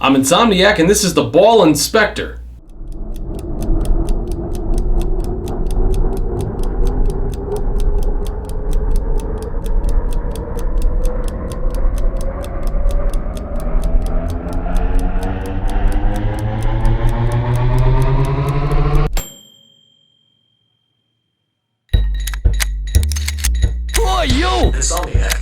I'm Insomniac, and this is the Ball Inspector. Who are you? Insomniac.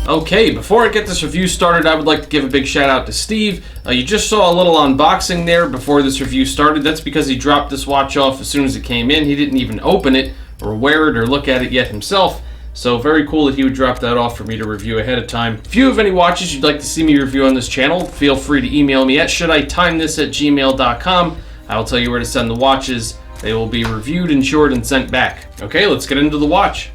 Okay, before I get this review started, I would like to give a big shout out to Steve. You just saw a little unboxing there before this review started. That's because he dropped this watch off as soon as it came in. He didn't even open it or wear it or look at it yet himself. So very cool that he would drop that off for me to review ahead of time. If you have any watches you'd like to see me review on this channel, feel free to email me at shoulditimetthis@gmail.com. I will tell you where to send the watches. They will be reviewed, insured, and sent back. Okay, let's get into the watch.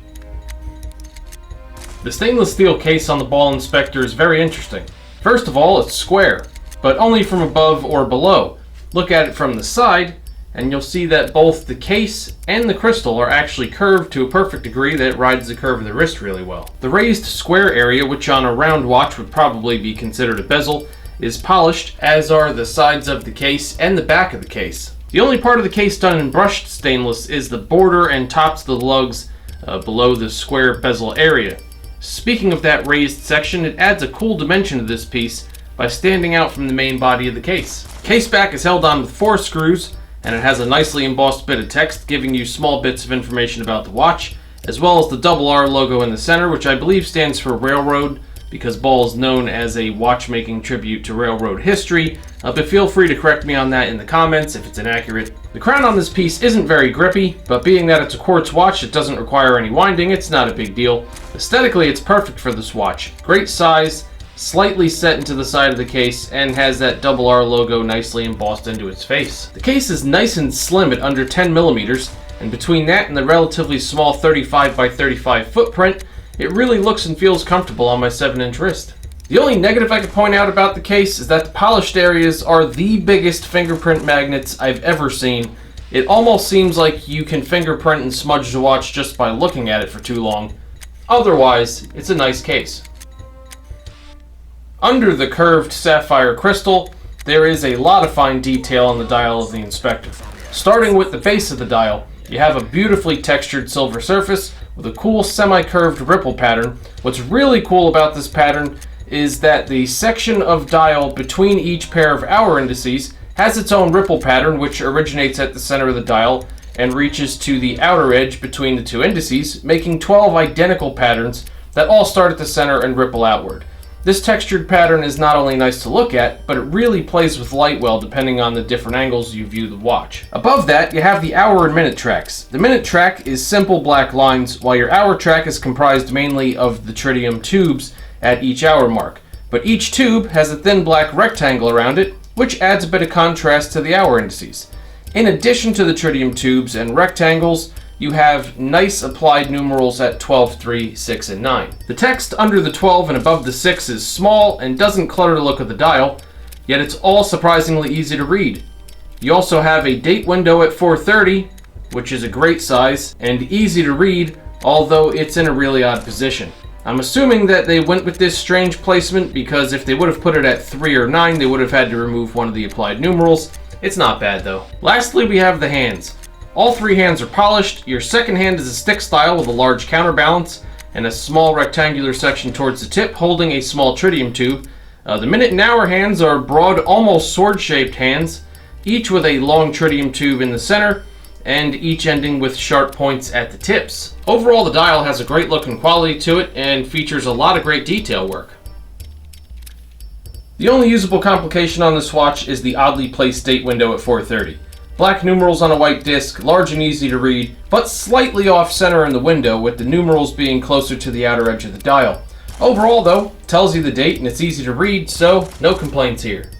The stainless steel case on the Ball Inspector is very interesting. First of all, it's square, but only from above or below. Look at it from the side, and you'll see that both the case and the crystal are actually curved to a perfect degree that it rides the curve of the wrist really well. The raised square area, which on a round watch would probably be considered a bezel, is polished, as are the sides of the case and the back of the case. The only part of the case done in brushed stainless is the border and tops of the lugs below the square bezel area. Speaking of that raised section, it adds a cool dimension to this piece by standing out from the main body of the case. Case back is held on with 4 screws, and it has a nicely embossed bit of text giving you small bits of information about the watch, as well as the double R logo in the center, which I believe stands for Railroad, because Ball is known as a watchmaking tribute to railroad history, but feel free to correct me on that in the comments if it's inaccurate. The crown on this piece isn't very grippy, but being that it's a quartz watch that doesn't require any winding, it's not a big deal. Aesthetically, it's perfect for this watch. Great size, slightly set into the side of the case, and has that double R logo nicely embossed into its face. The case is nice and slim at under 10 millimeters, and between that and the relatively small 35 by 35 footprint, it really looks and feels comfortable on my 7-inch wrist. The only negative I could point out about the case is that the polished areas are the biggest fingerprint magnets I've ever seen. It almost seems like you can fingerprint and smudge the watch just by looking at it for too long. Otherwise, it's a nice case. Under the curved sapphire crystal, there is a lot of fine detail on the dial of the Inspector. Starting with the base of the dial, you have a beautifully textured silver surface with a cool semi-curved ripple pattern. What's really cool about this pattern is that the section of dial between each pair of hour indices has its own ripple pattern, which originates at the center of the dial and reaches to the outer edge between the 2 indices, making 12 identical patterns that all start at the center and ripple outward. This textured pattern is not only nice to look at, but it really plays with light well depending on the different angles you view the watch. Above that, you have the hour and minute tracks. The minute track is simple black lines, while your hour track is comprised mainly of the tritium tubes at each hour mark. But each tube has a thin black rectangle around it, which adds a bit of contrast to the hour indices. In addition to the tritium tubes and rectangles, you have nice applied numerals at 12, 3, 6, and 9. The text under the 12 and above the 6 is small and doesn't clutter the look of the dial, yet it's all surprisingly easy to read. You also have a date window at 4:30, which is a great size, and easy to read, although it's in a really odd position. I'm assuming that they went with this strange placement because if they would have put it at 3 or 9, they would have had to remove one of the applied numerals. It's not bad though. Lastly, we have the hands. All 3 hands are polished. Your second hand is a stick style with a large counterbalance and a small rectangular section towards the tip holding a small tritium tube. The minute and hour hands are broad, almost sword-shaped hands, each with a long tritium tube in the center and each ending with sharp points at the tips. Overall, the dial has a great look and quality to it and features a lot of great detail work. The only usable complication on this watch is the oddly placed date window at 4:30. Black numerals on a white disc, large and easy to read, but slightly off center in the window, with the numerals being closer to the outer edge of the dial. Overall though, tells you the date and it's easy to read, so no complaints here.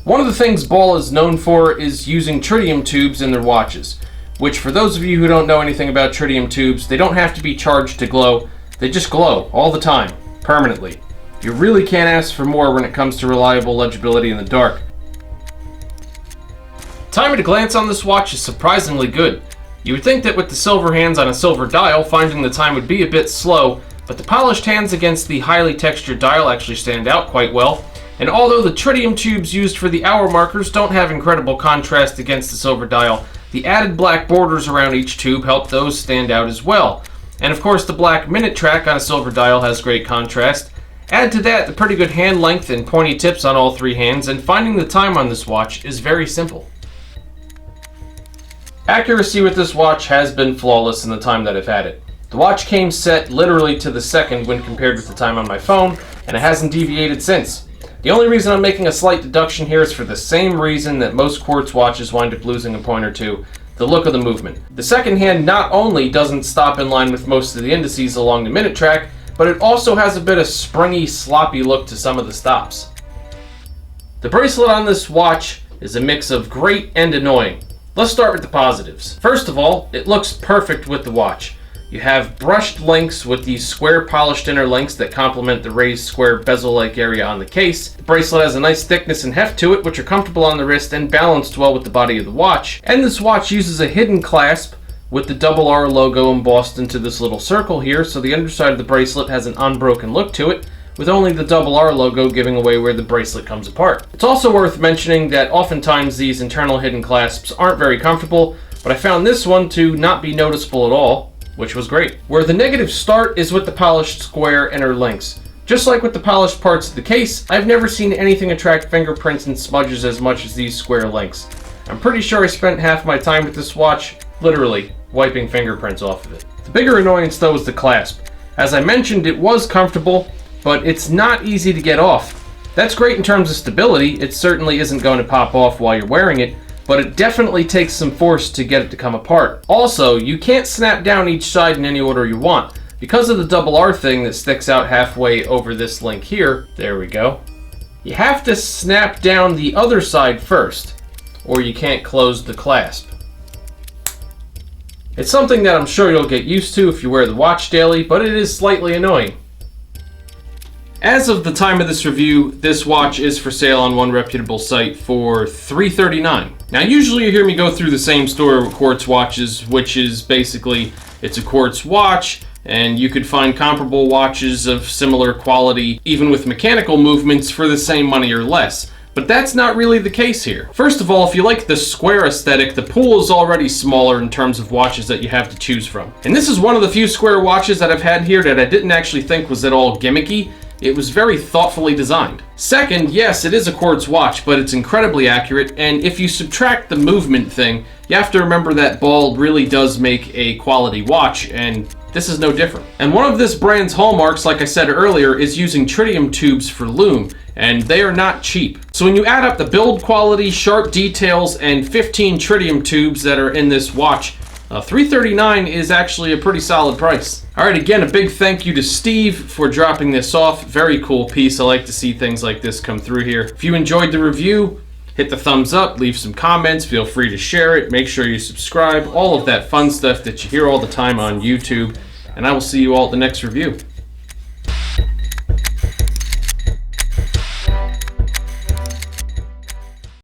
One of the things Ball is known for is using tritium tubes in their watches, which for those of you who don't know anything about tritium tubes, they don't have to be charged to glow, they just glow all the time, permanently. You really can't ask for more when it comes to reliable legibility in the dark. Time at a glance on this watch is surprisingly good. You would think that with the silver hands on a silver dial, finding the time would be a bit slow, but the polished hands against the highly textured dial actually stand out quite well. And although the tritium tubes used for the hour markers don't have incredible contrast against the silver dial, the added black borders around each tube help those stand out as well. And of course the black minute track on a silver dial has great contrast. Add to that the pretty good hand length and pointy tips on all three hands, and finding the time on this watch is very simple. Accuracy with this watch has been flawless in the time that I've had it. The watch came set literally to the second when compared with the time on my phone, and it hasn't deviated since. The only reason I'm making a slight deduction here is for the same reason that most quartz watches wind up losing a point or two: the look of the movement. The second hand not only doesn't stop in line with most of the indices along the minute track, but it also has a bit of springy, sloppy look to some of the stops. The bracelet on this watch is a mix of great and annoying. Let's start with the positives. First of all, it looks perfect with the watch. You have brushed links with these square polished inner links that complement the raised square bezel-like area on the case. The bracelet has a nice thickness and heft to it, which are comfortable on the wrist and balanced well with the body of the watch. And this watch uses a hidden clasp with the R logo embossed into this little circle here, so the underside of the bracelet has an unbroken look to it, with only the R logo giving away where the bracelet comes apart. It's also worth mentioning that oftentimes these internal hidden clasps aren't very comfortable, but I found this one to not be noticeable at all, which was great. Where the negatives start is with the polished square inner links. Just like with the polished parts of the case, I've never seen anything attract fingerprints and smudges as much as these square links. I'm pretty sure I spent half my time with this watch, literally, wiping fingerprints off of it. The bigger annoyance though is the clasp. As I mentioned, it was comfortable, but it's not easy to get off. That's great in terms of stability, it certainly isn't going to pop off while you're wearing it, but it definitely takes some force to get it to come apart. Also, you can't snap down each side in any order you want. Because of the R thing that sticks out halfway over this link here, there we go, you have to snap down the other side first, or you can't close the clasp. It's something that I'm sure you'll get used to if you wear the watch daily, but it is slightly annoying. As of the time of this review, this watch is for sale on one reputable site for $339. Now usually you hear me go through the same story with quartz watches, which is basically, it's a quartz watch, and you could find comparable watches of similar quality, even with mechanical movements, for the same money or less. But that's not really the case here. First of all, if you like the square aesthetic, the pool is already smaller in terms of watches that you have to choose from. And this is one of the few square watches that I've had here that I didn't actually think was at all gimmicky. It was very thoughtfully designed. Second, yes, it is a quartz watch, but it's incredibly accurate, and if you subtract the movement thing, you have to remember that Ball really does make a quality watch, and this is no different. And one of this brand's hallmarks, like I said earlier, is using tritium tubes for lume, and they are not cheap. So when you add up the build quality, sharp details, and 15 tritium tubes that are in this watch, $339 is actually a pretty solid price. Alright, again, a big thank you to Steve for dropping this off. Very cool piece. I like to see things like this come through here. If you enjoyed the review, hit the thumbs up, leave some comments, feel free to share it, make sure you subscribe, all of that fun stuff that you hear all the time on YouTube, and I will see you all at the next review.